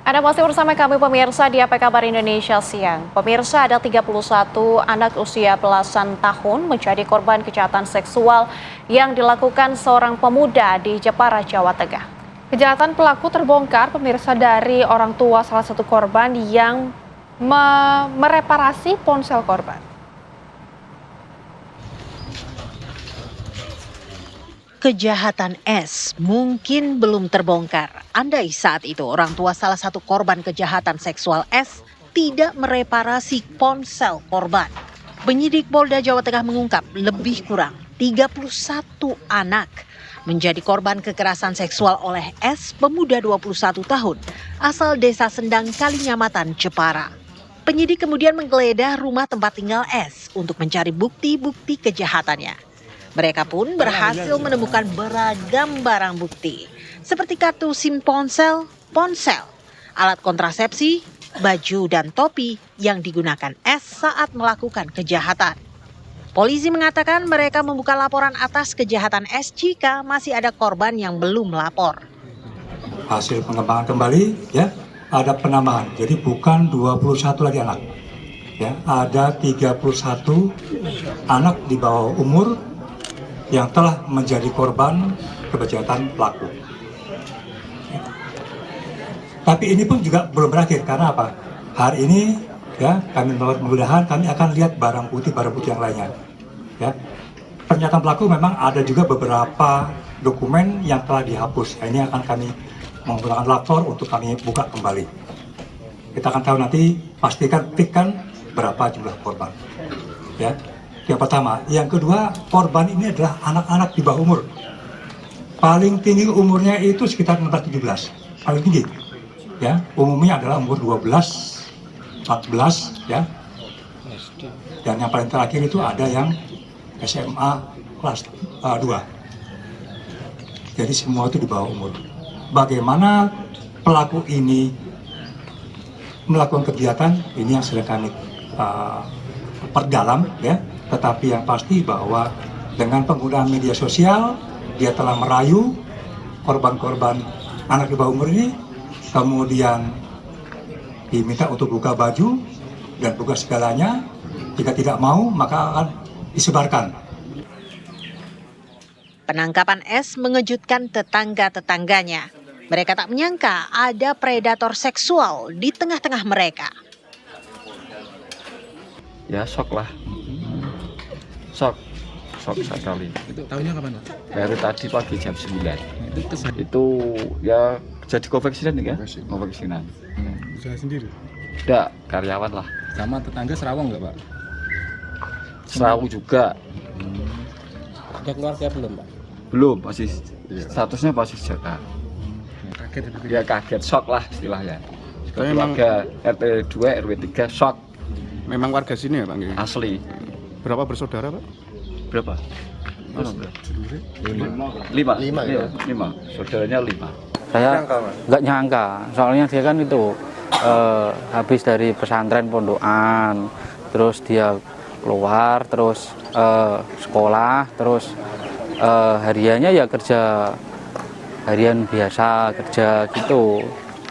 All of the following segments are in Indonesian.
Anda masih bersama kami pemirsa di AP Kabar Indonesia Siang. Pemirsa, ada 31 anak usia belasan tahun menjadi korban kejahatan seksual yang dilakukan seorang pemuda di Jepara, Jawa Tengah. Kejahatan pelaku terbongkar pemirsa dari orang tua salah satu korban yang mereparasi ponsel korban. Kejahatan S mungkin belum terbongkar. Andai saat itu orang tua salah satu korban kejahatan seksual S tidak mereparasi ponsel korban. Penyidik Polda Jawa Tengah mengungkap lebih kurang 31 anak menjadi korban kekerasan seksual oleh S, pemuda 21 tahun, asal Desa Sendang, Kalinyamatan, Jepara. Penyidik kemudian menggeledah rumah tempat tinggal S untuk mencari bukti-bukti kejahatannya. Mereka pun berhasil menemukan beragam barang bukti, seperti kartu SIM ponsel, alat kontrasepsi, baju dan topi yang digunakan S saat melakukan kejahatan. Polisi mengatakan mereka membuka laporan atas kejahatan S jika masih ada korban yang belum melapor. Hasil pengembangan kembali, ya, ada penambahan, jadi bukan 21 lagi anak. Ya, ada 31 anak di bawah umur yang telah menjadi korban kejahatan pelaku. Tapi ini pun juga belum berakhir, karena apa? Hari ini, ya, kami mudah-mudahan kami akan lihat barang bukti yang lainnya. Ya, pernyataan pelaku memang ada juga beberapa dokumen yang telah dihapus. Ini akan kami menggunakan lapor untuk kami buka kembali. Kita akan tahu nanti, pastikan berapa jumlah korban. Ya. Yang pertama, yang kedua, korban ini adalah anak-anak di bawah umur. Paling tinggi umurnya itu sekitar 16-17, paling tinggi. Ya, umumnya adalah umur 12, 14, ya. Dan yang paling terakhir itu ada yang SMA kelas 2. Jadi semua itu di bawah umur. Bagaimana pelaku ini melakukan kegiatan, ini yang sedang kami perdalam, ya. Tetapi yang pasti bahwa dengan penggunaan media sosial, dia telah merayu korban-korban anak di bawah umur ini, kemudian diminta untuk buka baju dan buka segalanya. Jika tidak mau, maka akan disebarkan. Penangkapan S mengejutkan tetangga-tetangganya. Mereka tak menyangka ada predator seksual di tengah-tengah mereka. Ya, shock lah. Shock sekali. Itu tahunya kapan, Pak? Baru tadi pagi jam 9. Itu ya jadi konveksinan ya, konveksinan. Usaha sendiri? Tidak, karyawan lah. Sama tetangga Serawang nggak, Pak? Serawang juga. Udah keluarga belum, Pak? Belum, masih statusnya masih jaga. Kaget itu? Ya kaget, shock lah istilahnya. Keluarga RT 2, RW 3 shock. Memang warga sini ya, Pak? Asli. Berapa bersaudara, Pak? Berapa? Lima. Saudaranya 5. Saya nggak nyangka, soalnya dia kan itu habis dari pesantren pondokan, terus dia keluar, terus sekolah, terus hariannya ya kerja harian biasa, kerja gitu.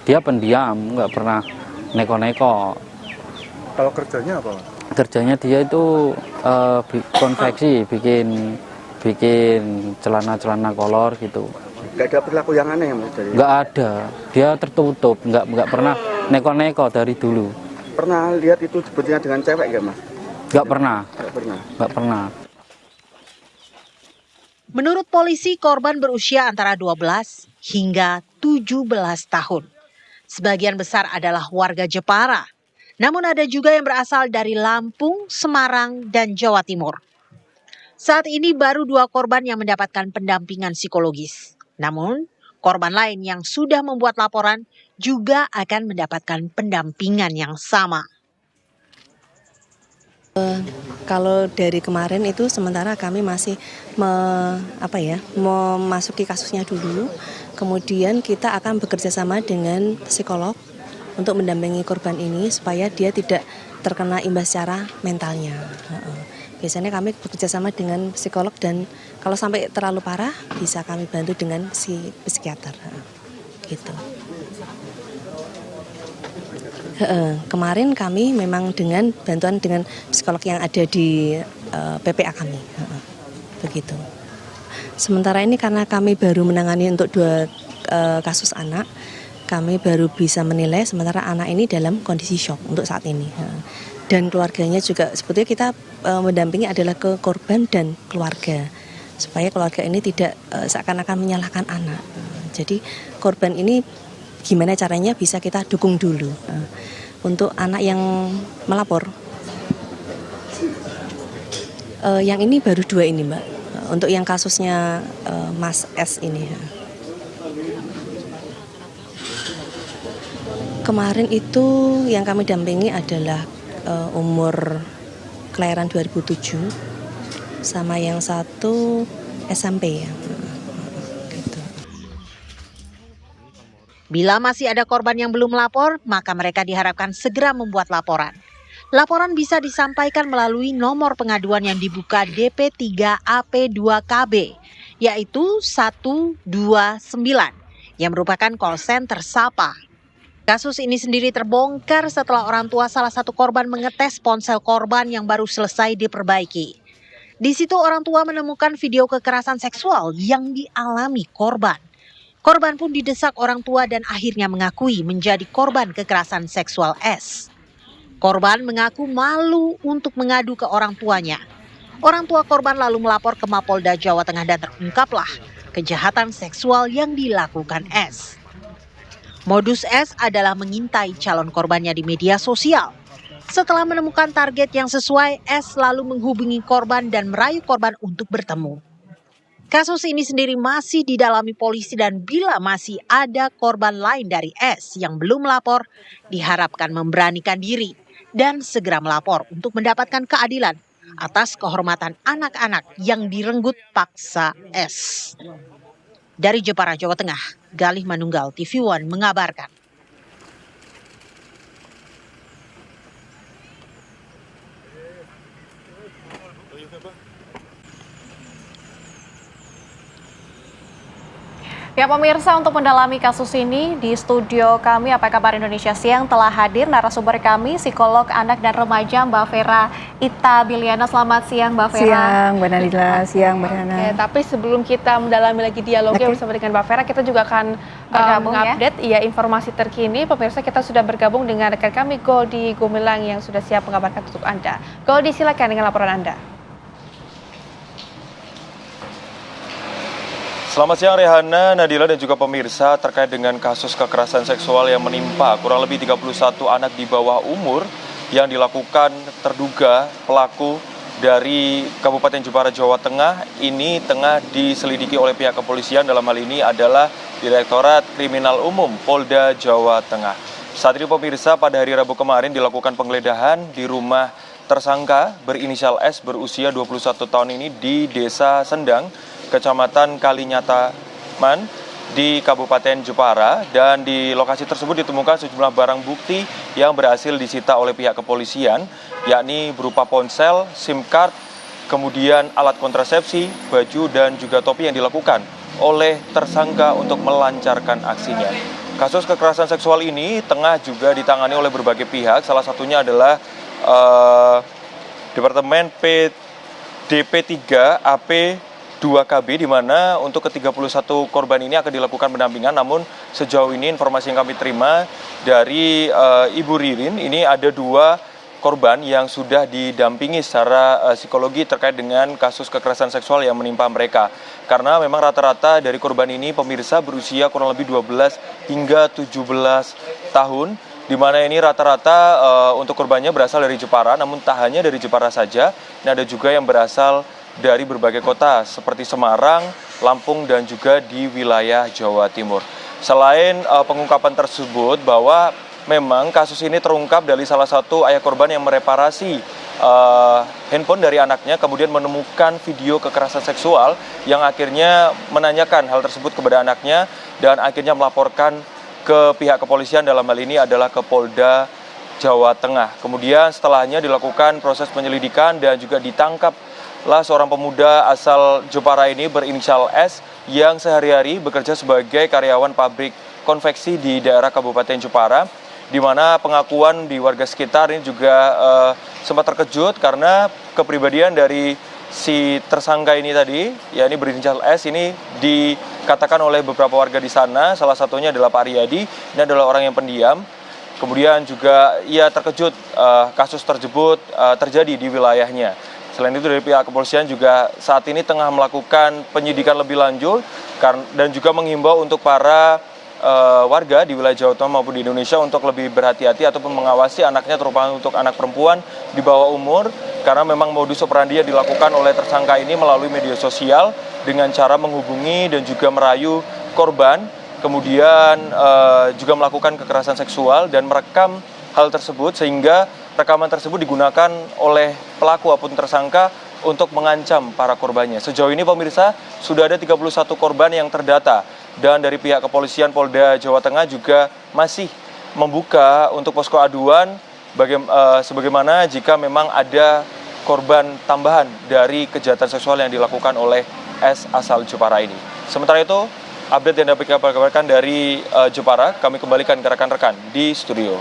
Dia pendiam, nggak pernah neko-neko. Kalau kerjanya apa, Pak? Kerjanya dia itu konveksi, bikin celana-celana kolor gitu. Gak ada perilaku yang aneh, Mas? Nggak ada, dia tertutup, nggak pernah neko-neko dari dulu. Pernah lihat itu sebetulnya dengan cewek nggak, Mas? Nggak pernah. Nggak pernah. Menurut polisi, korban berusia antara 12 hingga 17 tahun. Sebagian besar adalah warga Jepara. Namun ada juga yang berasal dari Lampung, Semarang, dan Jawa Timur. Saat ini baru 2 korban yang mendapatkan pendampingan psikologis. Namun, korban lain yang sudah membuat laporan juga akan mendapatkan pendampingan yang sama. Kalau dari kemarin itu sementara kami masih memasuki kasusnya dulu. Kemudian kita akan bekerja sama dengan psikolog untuk mendampingi korban ini supaya dia tidak terkena imbas secara mentalnya. Biasanya kami bekerja sama dengan psikolog dan kalau sampai terlalu parah bisa kami bantu dengan si psikiater. Gitu. Kemarin kami memang dengan bantuan dengan psikolog yang ada di PPA kami, begitu. Sementara ini karena kami baru menangani untuk 2 kasus anak, kami baru bisa menilai sementara anak ini dalam kondisi shock untuk saat ini. Dan keluarganya juga sebetulnya kita mendampingi adalah ke korban dan keluarga, supaya keluarga ini tidak seakan-akan menyalahkan anak. Jadi korban ini gimana caranya bisa kita dukung dulu. Untuk anak yang melapor, yang ini baru 2 ini Mbak, untuk yang kasusnya Mas S ini. Kemarin itu yang kami dampingi adalah umur kelahiran 2007 sama yang satu SMP ya. Bila masih ada korban yang belum melapor, maka mereka diharapkan segera membuat laporan. Laporan bisa disampaikan melalui nomor pengaduan yang dibuka DP3AP2KB, yaitu 129, yang merupakan call center Sapa. Kasus ini sendiri terbongkar setelah orang tua salah satu korban mengetes ponsel korban yang baru selesai diperbaiki. Di situ orang tua menemukan video kekerasan seksual yang dialami korban. Korban pun didesak orang tua dan akhirnya mengakui menjadi korban kekerasan seksual S. Korban mengaku malu untuk mengadu ke orang tuanya. Orang tua korban lalu melapor ke Mapolda Jawa Tengah dan terungkaplah kejahatan seksual yang dilakukan S. Modus S adalah mengintai calon korbannya di media sosial. Setelah menemukan target yang sesuai, S lalu menghubungi korban dan merayu korban untuk bertemu. Kasus ini sendiri masih didalami polisi dan bila masih ada korban lain dari S yang belum melapor, diharapkan memberanikan diri dan segera melapor untuk mendapatkan keadilan atas kehormatan anak-anak yang direnggut paksa S. Dari Jepara, Jawa Tengah, Galih Manunggal, TV One mengabarkan. Ya pemirsa, untuk mendalami kasus ini di studio kami Apa Kabar Indonesia Siang telah hadir narasumber kami, psikolog anak dan remaja Mbak Vera Ita Biliana. Selamat siang Mbak Vera. Siang Mbak Nadila, siang Mbak Hana. Oke, tapi sebelum kita mendalami lagi dialognya bersama dengan Mbak Vera, kita juga akan mengupdate informasi terkini. Pemirsa, kita sudah bergabung dengan rekan kami Goldi Gumilang yang sudah siap mengabarkan untuk Anda. Goldi, silakan dengan laporan Anda. Selamat siang Rehana, Nadila dan juga pemirsa. Terkait dengan kasus kekerasan seksual yang menimpa kurang lebih 31 anak di bawah umur yang dilakukan terduga pelaku dari Kabupaten Jepara, Jawa Tengah, ini tengah diselidiki oleh pihak kepolisian. Dalam hal ini adalah Direktorat Kriminal Umum Polda Jawa Tengah. Saat ini pemirsa, pada hari Rabu kemarin dilakukan penggeledahan di rumah tersangka berinisial S berusia 21 tahun ini di Desa Sendang, Kecamatan Kalinyataman di Kabupaten Jepara, dan di lokasi tersebut ditemukan sejumlah barang bukti yang berhasil disita oleh pihak kepolisian, yakni berupa ponsel, SIM card, kemudian alat kontrasepsi, baju dan juga topi yang dilakukan oleh tersangka untuk melancarkan aksinya. Kasus kekerasan seksual ini tengah juga ditangani oleh berbagai pihak, salah satunya adalah Departemen DP3AP 2KB, di mana untuk ke-31 korban ini akan dilakukan pendampingan. Namun sejauh ini informasi yang kami terima dari Ibu Ririn, ini ada 2 korban yang sudah didampingi secara psikologi terkait dengan kasus kekerasan seksual yang menimpa mereka. Karena memang rata-rata dari korban ini pemirsa berusia kurang lebih 12 hingga 17 tahun. Di mana ini rata-rata untuk korbannya berasal dari Jepara, namun tak hanya dari Jepara saja, ini ada juga yang berasal dari berbagai kota seperti Semarang, Lampung, dan juga di wilayah Jawa Timur. Selain pengungkapan tersebut bahwa memang kasus ini terungkap dari salah satu ayah korban yang mereparasi handphone dari anaknya, kemudian menemukan video kekerasan seksual yang akhirnya menanyakan hal tersebut kepada anaknya dan akhirnya melaporkan ke pihak kepolisian, dalam hal ini adalah ke Polda Jawa Tengah. Kemudian setelahnya dilakukan proses penyelidikan dan juga ditangkaplah seorang pemuda asal Jepara ini berinisial S yang sehari-hari bekerja sebagai karyawan pabrik konveksi di daerah Kabupaten Jepara. di mana pengakuan di warga sekitar ini juga sempat terkejut karena kepribadian dari si tersangka ini tadi, ya ini berinisial S, ini dikatakan oleh beberapa warga di sana, salah satunya adalah Pak Riyadi, ini adalah orang yang pendiam. Kemudian juga ia terkejut kasus tersebut terjadi di wilayahnya. Selain itu dari pihak kepolisian juga saat ini tengah melakukan penyidikan lebih lanjut dan juga menghimbau untuk para warga di wilayah Jawa Tengah maupun di Indonesia untuk lebih berhati-hati ataupun mengawasi anaknya, terutama untuk anak perempuan di bawah umur, karena memang modus operandi yang dilakukan oleh tersangka ini melalui media sosial dengan cara menghubungi dan juga merayu korban, kemudian juga melakukan kekerasan seksual dan merekam hal tersebut, sehingga rekaman tersebut digunakan oleh pelaku ataupun tersangka untuk mengancam para korbannya. Sejauh ini pemirsa sudah ada 31 korban yang terdata, dan dari pihak kepolisian Polda Jawa Tengah juga masih membuka untuk posko aduan sebagaimana jika memang ada korban tambahan dari kejahatan seksual yang dilakukan oleh S asal Jepara ini. Sementara itu, update yang dapat kami kabarkan dari Jepara, kami kembalikan ke rekan-rekan di studio.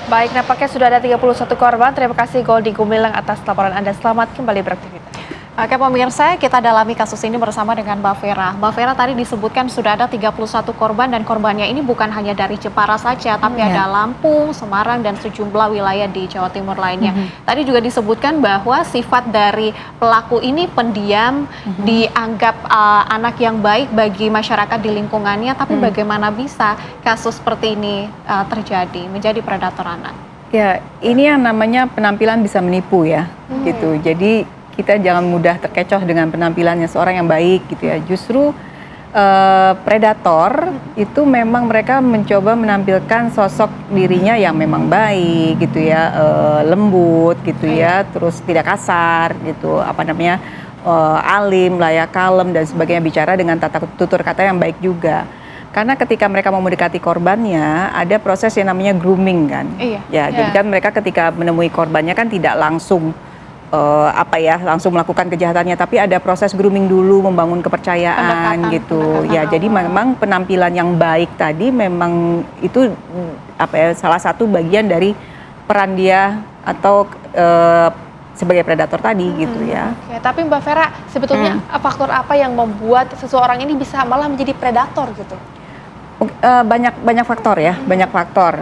Baik, nampaknya sudah ada 31 korban. Terima kasih Goldi Gumilang atas laporan Anda. Selamat kembali beraktivitas. Oke pemirsa, kita dalami kasus ini bersama dengan Mbak Vera. Mbak Vera, tadi disebutkan sudah ada 31 korban dan korbannya ini bukan hanya dari Jepara saja, tapi ada Lampung, Semarang, dan sejumlah wilayah di Jawa Timur lainnya. Tadi juga disebutkan bahwa sifat dari pelaku ini pendiam, dianggap anak yang baik bagi masyarakat di lingkungannya, tapi bagaimana bisa kasus seperti ini terjadi, menjadi predator anak? Ya, ini yang namanya penampilan bisa menipu ya, gitu. Jadi kita jangan mudah terkecoh dengan penampilannya seorang yang baik gitu ya. Justru predator itu memang mereka mencoba menampilkan sosok dirinya yang memang baik gitu ya, lembut gitu ya, terus tidak kasar gitu, alim, layak kalem dan sebagainya, bicara dengan tata tutur kata yang baik juga. Karena ketika mereka mau mendekati korbannya, ada proses yang namanya grooming kan. Jadi kan mereka ketika menemui korbannya kan tidak langsung langsung melakukan kejahatannya, tapi ada proses grooming dulu, membangun kepercayaan gitu. Ya, jadi memang penampilan yang baik tadi memang itu salah satu bagian dari peran dia atau sebagai predator tadi gitu ya. Oke, tapi Mbak Vera, sebetulnya faktor apa yang membuat seseorang ini bisa malah menjadi predator gitu? Banyak faktor ya, banyak faktor.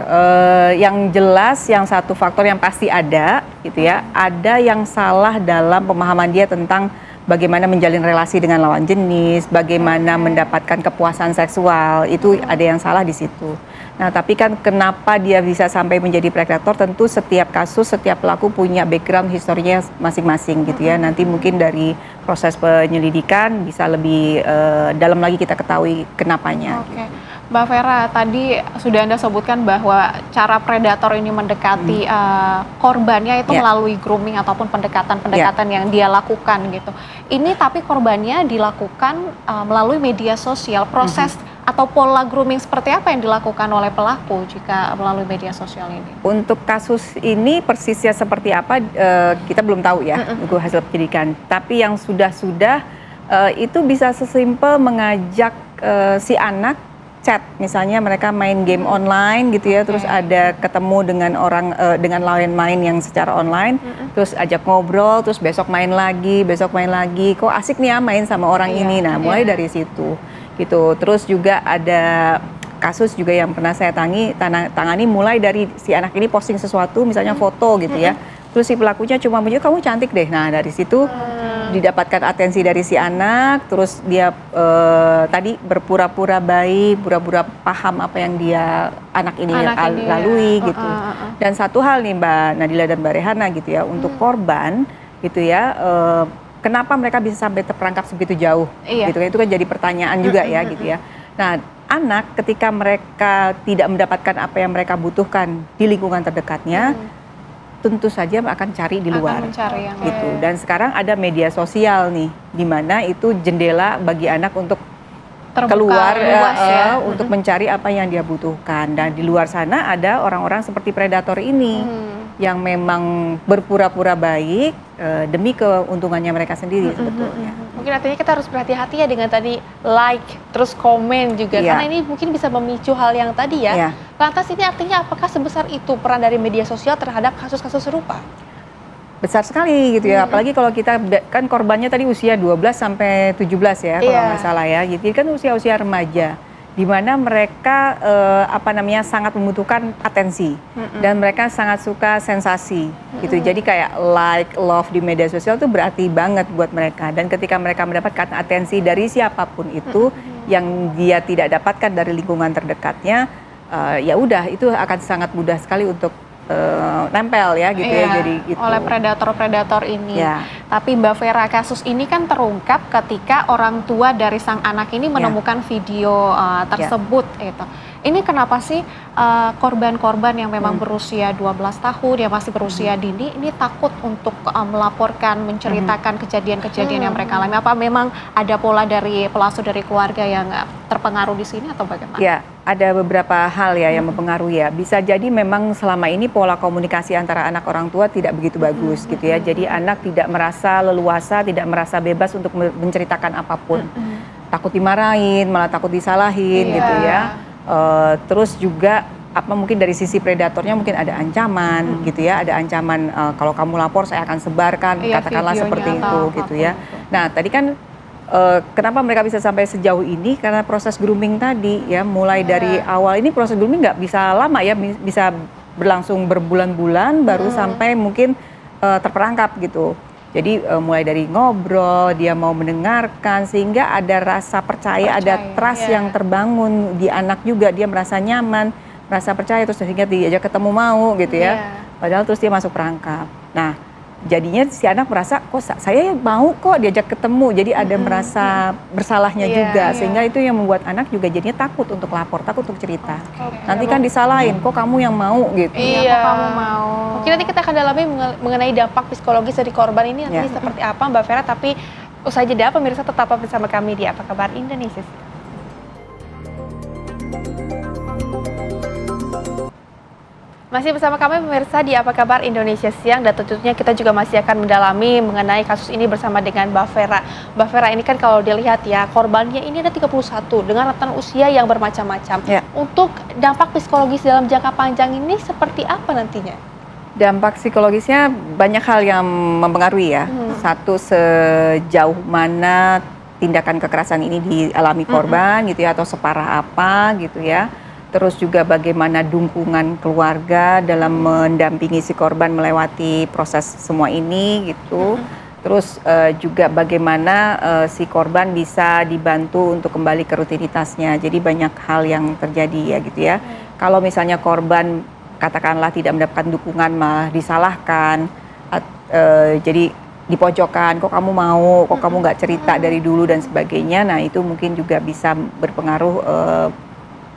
Yang jelas, yang satu faktor yang pasti ada, gitu ya. Ada yang salah dalam pemahaman dia tentang bagaimana menjalin relasi dengan lawan jenis, bagaimana mendapatkan kepuasan seksual. Itu ada yang salah di situ. Nah, tapi kan kenapa dia bisa sampai menjadi predator? Tentu setiap kasus, setiap pelaku punya background historinya masing-masing, gitu ya. Nanti mungkin dari proses penyelidikan bisa lebih dalam lagi kita ketahui kenapanya. Oke. Mbak Vera, tadi sudah Anda sebutkan bahwa cara predator ini mendekati korbannya itu melalui grooming ataupun pendekatan-pendekatan yang dia lakukan gitu. Ini tapi korbannya dilakukan melalui media sosial. Proses atau pola grooming seperti apa yang dilakukan oleh pelaku jika melalui media sosial ini? Untuk kasus ini persisnya seperti apa kita belum tahu ya, untuk hasil penyidikan. Tapi yang sudah itu bisa sesimpel mengajak si anak chat, misalnya mereka main game online gitu ya, terus ada ketemu dengan orang dengan lawan main yang secara online, terus ajak ngobrol, terus besok main lagi, kok asik nih ya main sama orang ini. Nah, mulai dari situ gitu. Terus juga ada kasus juga yang pernah saya tangani mulai dari si anak ini posting sesuatu, misalnya foto gitu ya, terus si pelakunya cuma menunjuk kamu cantik deh. Nah, dari situ didapatkan atensi dari si anak, terus dia tadi berpura-pura baik, pura-pura paham apa yang anak ini lalui gitu. Dan satu hal nih Mbak Nadila dan Mbak Rehana gitu ya, untuk korban gitu ya, kenapa mereka bisa sampai terperangkap segitu jauh gitu kan, itu kan jadi pertanyaan juga ya gitu ya. Nah, anak ketika mereka tidak mendapatkan apa yang mereka butuhkan di lingkungan terdekatnya, tentu saja akan cari di luar gitu. Dan sekarang ada media sosial nih, di mana itu jendela bagi anak untuk keluar untuk mencari apa yang dia butuhkan. Dan di luar sana ada orang-orang seperti predator ini yang memang berpura-pura baik demi keuntungannya mereka sendiri sebetulnya. Mungkin artinya kita harus berhati-hati ya dengan tadi like, terus komen juga, karena ini mungkin bisa memicu hal yang tadi ya. Lantas ini artinya apakah sebesar itu peran dari media sosial terhadap kasus-kasus serupa? Besar sekali gitu ya, apalagi kalau kita kan korbannya tadi usia 12 sampai 17 ya kalau nggak salah ya, jadi kan usia-usia remaja di mana mereka sangat membutuhkan atensi dan mereka sangat suka sensasi gitu. Jadi kayak like, love di media sosial itu berarti banget buat mereka, dan ketika mereka mendapatkan atensi dari siapapun itu yang dia tidak dapatkan dari lingkungan terdekatnya, ya udah itu akan sangat mudah sekali untuk nempel ya gitu ya, jadi gitu. Oleh predator-predator ini. Tapi Mbak Vera, kasus ini kan terungkap ketika orang tua dari sang anak ini menemukan video tersebut itu. Ini kenapa sih korban-korban yang memang berusia 12 tahun, yang masih berusia dini, ini takut untuk melaporkan, menceritakan kejadian-kejadian yang mereka alami? Apa memang ada pola dari pelasuh dari keluarga yang terpengaruh di sini atau bagaimana? Ya, ada beberapa hal ya yang mempengaruhi ya. Bisa jadi memang selama ini pola komunikasi antara anak orang tua tidak begitu bagus gitu ya. Jadi anak tidak merasa leluasa, tidak merasa bebas untuk menceritakan apapun. Takut dimarahin, malah takut disalahin gitu ya. Terus juga mungkin dari sisi predatornya mungkin ada ancaman gitu ya, ada ancaman kalau kamu lapor saya akan sebarkan, katakanlah seperti itu gitu ya. Nah tadi kan kenapa mereka bisa sampai sejauh ini, karena proses grooming tadi ya, mulai dari awal ini proses grooming nggak bisa lama ya, bisa berlangsung berbulan-bulan baru sampai mungkin terperangkap gitu. Jadi mulai dari ngobrol, dia mau mendengarkan, sehingga ada rasa percaya, ada trust yang terbangun di anak juga, dia merasa nyaman, merasa percaya, terus sehingga diajak ketemu mau gitu ya. Padahal terus dia masuk perangkap. Nah jadinya si anak merasa kok saya mau kok diajak ketemu, jadi ada merasa bersalahnya juga, sehingga itu yang membuat anak juga jadinya takut untuk lapor, takut untuk cerita. Nanti kan disalahin, kok kamu yang mau gitu. Kok kamu mau. Mungkin nanti kita akan dalami mengenai dampak psikologis dari korban ini nanti seperti apa Mbak Vera, tapi usai jeda pemirsa tetap bersama kami di Apa Kabar Indonesia. Masih bersama kami pemirsa di Apa Kabar Indonesia Siang, dan tentunya kita juga masih akan mendalami mengenai kasus ini bersama dengan Mbak Vera. Mbak Vera, ini kan kalau dilihat ya, korbannya ini ada 31 dengan rentan usia yang bermacam-macam. Untuk dampak psikologis dalam jangka panjang ini seperti apa nantinya? Dampak psikologisnya banyak hal yang mempengaruhi ya. Satu, sejauh mana tindakan kekerasan ini dialami korban gitu ya, atau separah apa gitu ya. Terus juga bagaimana dukungan keluarga dalam mendampingi si korban melewati proses semua ini gitu. Terus juga bagaimana si korban bisa dibantu untuk kembali ke rutinitasnya. Jadi banyak hal yang terjadi ya gitu ya. Kalau misalnya korban katakanlah tidak mendapatkan dukungan, malah disalahkan, jadi dipojokkan, kok kamu mau, kok kamu nggak cerita dari dulu dan sebagainya. Nah itu mungkin juga bisa berpengaruh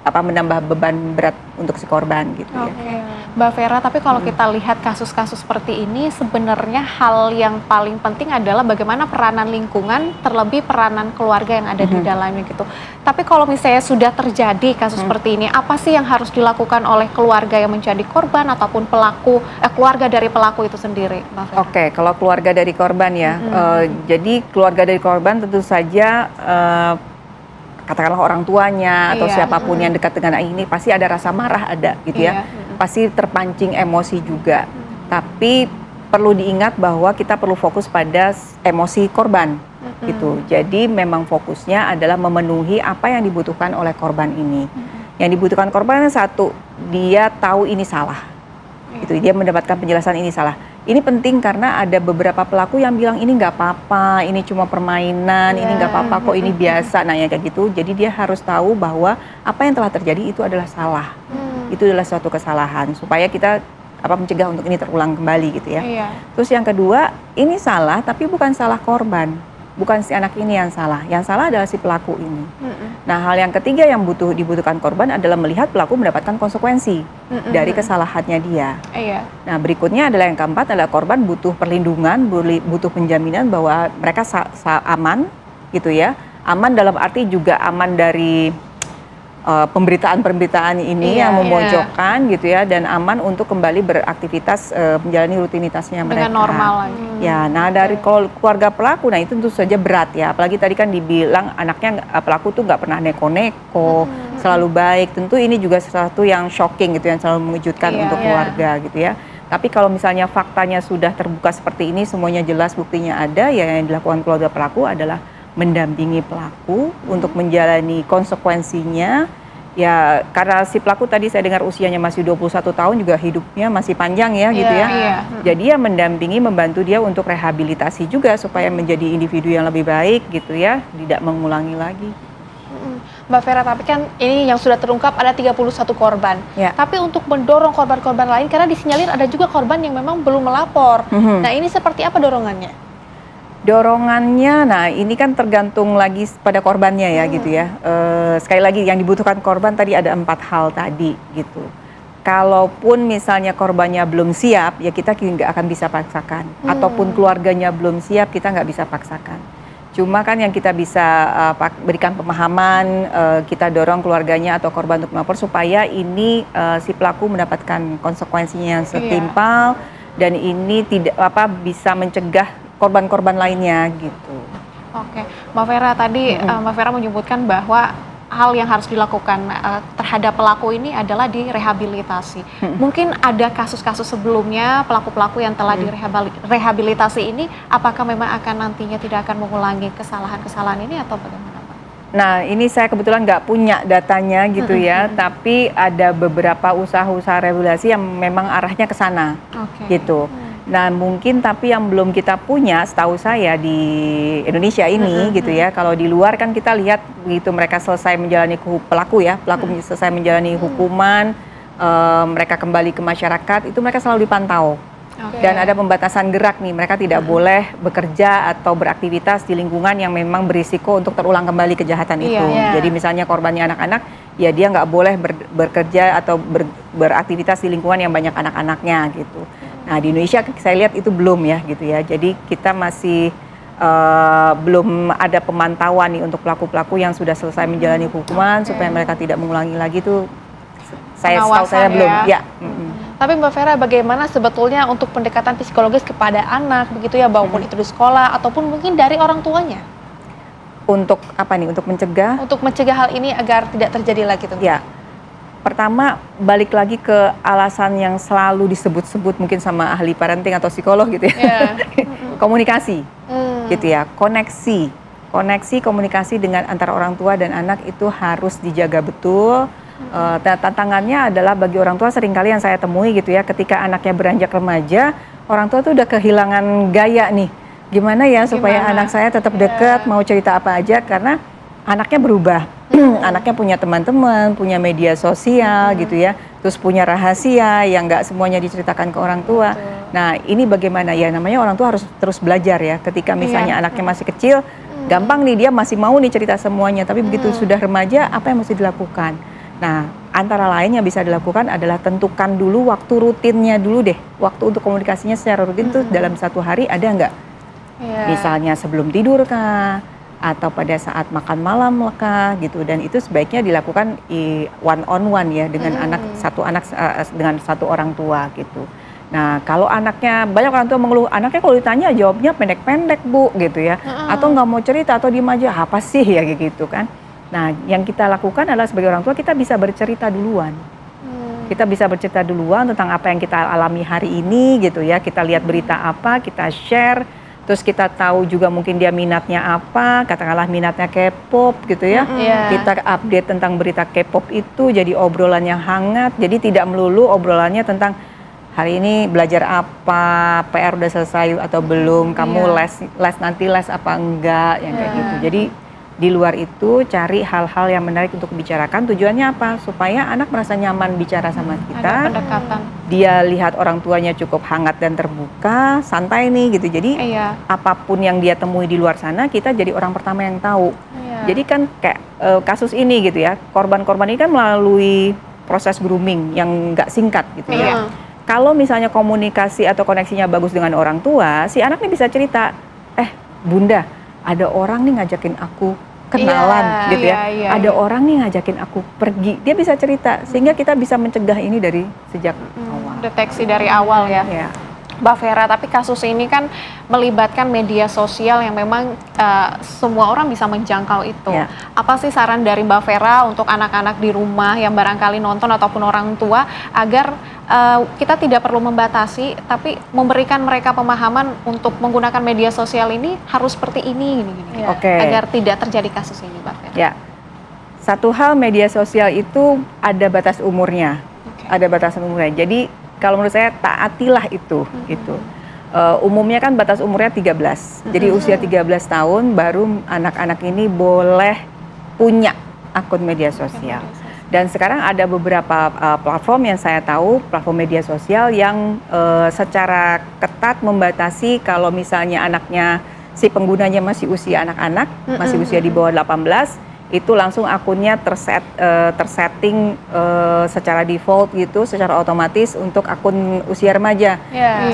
menambah beban berat untuk si korban gitu ya. Mbak Vera, tapi kalau kita lihat kasus-kasus seperti ini, sebenarnya hal yang paling penting adalah bagaimana peranan lingkungan, terlebih peranan keluarga yang ada di dalamnya gitu. Tapi kalau misalnya sudah terjadi kasus seperti ini, apa sih yang harus dilakukan oleh keluarga yang menjadi korban ataupun pelaku, keluarga dari pelaku itu sendiri, Mbak Vera? Oke, kalau keluarga dari korban ya, jadi keluarga dari korban tentu saja katakanlah orang tuanya atau siapapun yang dekat dengan ini pasti ada rasa marah, ada gitu ya, pasti terpancing emosi juga. Tapi perlu diingat bahwa kita perlu fokus pada emosi korban gitu. Jadi memang fokusnya adalah memenuhi apa yang dibutuhkan oleh korban ini. Yang dibutuhkan korban satu, dia tahu ini salah gitu, dia mendapatkan penjelasan ini salah. Ini penting karena ada beberapa pelaku yang bilang ini nggak apa-apa, ini cuma permainan, ini nggak apa-apa kok, ini biasa, nah ya kayak gitu. Jadi dia harus tahu bahwa apa yang telah terjadi itu adalah salah, itu adalah suatu kesalahan, supaya kita mencegah untuk ini terulang kembali gitu ya. Terus yang kedua, ini salah tapi bukan salah korban, bukan si anak ini yang salah adalah si pelaku ini. Nah hal yang ketiga yang dibutuhkan korban adalah melihat pelaku mendapatkan konsekuensi dari kesalahannya dia. Nah berikutnya adalah yang keempat adalah korban butuh perlindungan, butuh penjaminan bahwa mereka aman gitu ya. Aman dalam arti juga aman dari pemberitaan-pemberitaan ini yang memojokkan gitu ya, dan aman untuk kembali beraktivitas menjalani rutinitasnya mereka. Dengan normal lagi. Ya, nah dari keluarga pelaku, nah itu tentu saja berat ya. Apalagi tadi kan dibilang anaknya pelaku tuh nggak pernah neko-neko, selalu baik. Tentu ini juga sesuatu yang shocking gitu, yang selalu mengejutkan untuk keluarga gitu ya. Tapi kalau misalnya faktanya sudah terbuka seperti ini, semuanya jelas, buktinya ada, ya yang dilakukan keluarga pelaku adalah mendampingi pelaku untuk menjalani konsekuensinya. Ya, karena si pelaku tadi saya dengar usianya masih 21 tahun, juga hidupnya masih panjang ya gitu ya. Jadi ya mendampingi, membantu dia untuk rehabilitasi juga supaya menjadi individu yang lebih baik gitu ya, tidak mengulangi lagi. Mbak Vera, tapi kan ini yang sudah terungkap ada 31 korban. Tapi untuk mendorong korban-korban lain, karena disinyalir ada juga korban yang memang belum melapor. Nah, ini seperti apa dorongannya? Dorongannya, nah ini kan tergantung lagi pada korbannya ya gitu ya. Sekali lagi yang dibutuhkan korban tadi ada 4 hal tadi gitu. Kalaupun misalnya korbannya belum siap, ya kita nggak akan bisa paksakan. Ataupun keluarganya belum siap, kita nggak bisa paksakan. Cuma kan yang kita bisa berikan pemahaman, kita dorong keluarganya atau korban untuk melapor supaya ini si pelaku mendapatkan konsekuensinya yang setimpal, dan ini tidak bisa mencegah korban-korban lainnya gitu. Oke, Mbak Vera tadi Mbak Vera menyebutkan bahwa hal yang harus dilakukan terhadap pelaku ini adalah direhabilitasi. Mungkin ada kasus-kasus sebelumnya pelaku-pelaku yang telah direhabilitasi ini, apakah memang akan nantinya tidak akan mengulangi kesalahan-kesalahan ini atau bagaimana Pak? Nah, ini saya kebetulan nggak punya datanya gitu ya, tapi ada beberapa usaha-usaha rehabilitasi yang memang arahnya ke sana gitu. Nah mungkin tapi yang belum kita punya setahu saya di Indonesia ini gitu ya, kalau di luar kan kita lihat begitu mereka selesai menjalani pelaku selesai menjalani hukuman, mereka kembali ke masyarakat, itu mereka selalu dipantau. Dan ada pembatasan gerak nih, mereka tidak boleh bekerja atau beraktivitas di lingkungan yang memang berisiko untuk terulang kembali kejahatan itu. Jadi misalnya korbannya anak-anak, ya dia nggak boleh bekerja atau beraktivitas di lingkungan yang banyak anak-anaknya gitu. Nah di Indonesia saya lihat itu belum ya gitu ya. Jadi kita masih belum ada pemantauan nih untuk pelaku-pelaku yang sudah selesai menjalani hukuman supaya mereka tidak mengulangi lagi tuh. Setahu saya belum. Ya. Tapi Mbak Vera, bagaimana sebetulnya untuk pendekatan psikologis kepada anak begitu ya, maupun itu di sekolah ataupun mungkin dari orang tuanya? Untuk apa nih? Untuk mencegah? Untuk mencegah hal ini agar tidak terjadi lagi tentu. Ya. Pertama, balik lagi ke alasan yang selalu disebut-sebut mungkin sama ahli parenting atau psikolog gitu ya. Komunikasi, gitu ya. Koneksi komunikasi dengan antara orang tua dan anak itu harus dijaga betul. Tantangannya adalah bagi orang tua seringkali yang saya temui gitu ya, ketika anaknya beranjak remaja, orang tua tuh udah kehilangan gaya nih. Gimana ya supaya anak saya tetap dekat, mau cerita apa aja, karena anaknya berubah. Anaknya punya teman-teman, punya media sosial gitu ya, terus punya rahasia yang nggak semuanya diceritakan ke orang tua. Nah ini bagaimana ya, namanya orang tua harus terus belajar ya. Ketika misalnya anaknya masih kecil, gampang nih dia masih mau nih cerita semuanya, tapi begitu sudah remaja apa yang mesti dilakukan? Nah antara lain yang bisa dilakukan adalah tentukan dulu waktu rutinnya dulu deh. Waktu untuk komunikasinya secara rutin tuh dalam satu hari ada nggak? Misalnya sebelum tidur kah? Atau pada saat makan malam kah gitu, dan itu sebaiknya dilakukan one on one ya dengan dengan satu orang tua gitu. Nah kalau anaknya, banyak orang tua mengeluh anaknya kalau ditanya jawabnya pendek-pendek Bu gitu ya, atau nggak mau cerita atau diem aja, apa sih ya gitu kan. Nah yang kita lakukan adalah sebagai orang tua kita bisa bercerita duluan. Kita bisa bercerita duluan tentang apa yang kita alami hari ini gitu ya, kita lihat berita apa, kita share. Terus kita tahu juga mungkin dia minatnya apa, katakanlah minatnya K-pop gitu ya. Kita update tentang berita K-pop itu jadi obrolan yang hangat. Jadi tidak melulu obrolannya tentang hari ini belajar apa, PR udah selesai atau belum, kamu les apa enggak, yang kayak gitu. Jadi di luar itu cari hal-hal yang menarik untuk dibicarakan. Tujuannya apa? Supaya anak merasa nyaman bicara sama kita. Ada pendekatan. Dia lihat orang tuanya cukup hangat dan terbuka, santai nih gitu. Jadi apapun yang dia temui di luar sana, kita jadi orang pertama yang tahu. Jadi kan kayak kasus ini gitu ya, korban-korban ini kan melalui proses grooming yang nggak singkat gitu ya. Kalau misalnya komunikasi atau koneksinya bagus dengan orang tua, si anak nih bisa cerita, Bunda, ada orang nih ngajakin aku kenalan gitu ya. Ada orang nih ngajakin aku pergi, dia bisa cerita sehingga kita bisa mencegah ini dari sejak awal. Deteksi dari awal ya. Mbak Vera, tapi kasus ini kan melibatkan media sosial yang memang semua orang bisa menjangkau itu. Apa sih saran dari Mbak Vera untuk anak-anak di rumah yang barangkali nonton ataupun orang tua agar kita tidak perlu membatasi, tapi memberikan mereka pemahaman untuk menggunakan media sosial ini harus seperti ini, agar tidak terjadi kasus ini, Mbak Vera? Ya, satu hal media sosial itu ada batas umurnya, ada batasan umurnya. Jadi kalau menurut saya taatilah itu, gitu. Umumnya kan batas umurnya 13. Jadi usia 13 tahun baru anak-anak ini boleh punya akun media sosial. Dan sekarang ada beberapa platform yang saya tahu, platform media sosial yang secara ketat membatasi kalau misalnya anaknya, si penggunanya masih usia anak-anak, masih usia di bawah 18, itu langsung akunnya tersetting secara default gitu, secara otomatis untuk akun usia remaja.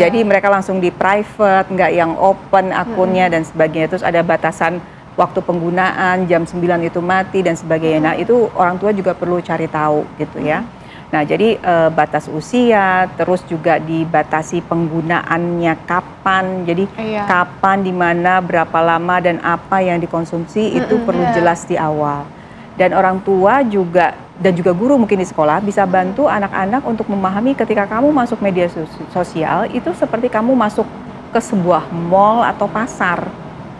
Jadi mereka langsung di private, nggak yang open akunnya dan sebagainya. Terus ada batasan waktu penggunaan, jam 9 itu mati dan sebagainya. Nah itu orang tua juga perlu cari tahu gitu ya. Nah jadi batas usia, terus juga dibatasi penggunaannya kapan, jadi kapan, di mana, berapa lama dan apa yang dikonsumsi itu perlu jelas di awal. Dan orang tua juga dan juga guru mungkin di sekolah bisa bantu anak-anak untuk memahami ketika kamu masuk media sosial itu seperti kamu masuk ke sebuah mall atau pasar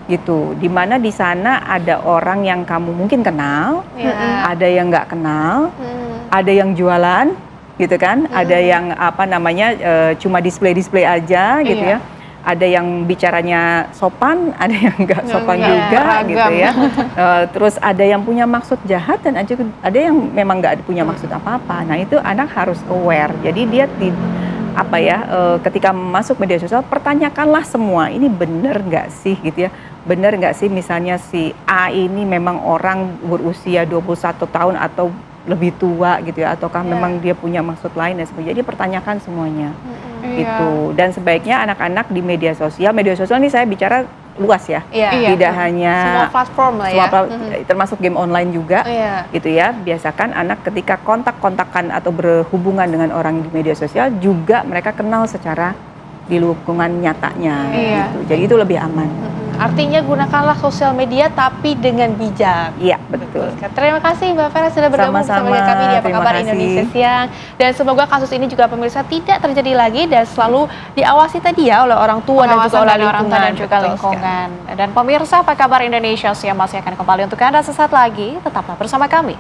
gitu, di mana di sana ada orang yang kamu mungkin kenal, ada yang nggak kenal. Ada yang jualan, gitu kan? Ada yang cuma display aja, gitu ya. Ada yang bicaranya sopan, ada yang nggak sopan juga, gitu ya. Terus ada yang punya maksud jahat dan ada yang memang nggak punya maksud apa-apa. Nah itu anak harus aware. Jadi dia ketika masuk media sosial, pertanyakanlah semua. Ini benar nggak sih, gitu ya? Benar nggak sih misalnya si A ini memang orang berusia 21 tahun atau lebih tua gitu ya, ataukah memang dia punya maksud lain dan sebagainya. Jadi pertanyakan semuanya gitu. Dan sebaiknya anak-anak di media sosial ini saya bicara luas ya, tidak hanya semua platform lah ya, termasuk game online juga gitu ya. Biasakan anak ketika kontak-kontakan atau berhubungan dengan orang di media sosial juga mereka kenal secara di lingkungan nyatanya gitu. Jadi itu lebih aman. Artinya gunakanlah sosial media tapi dengan bijak. Iya, betul. Terima kasih Mbak Vera sudah bergabung bersama dengan kami di Apa Kabar Indonesia Siang. Dan semoga kasus ini juga pemirsa tidak terjadi lagi dan selalu diawasi tadi ya oleh orang tua dan juga oleh orang tua dan juga lingkungan. Dan pemirsa Apa Kabar Indonesia Siang masih akan kembali untuk Anda sesaat lagi. Tetaplah bersama kami.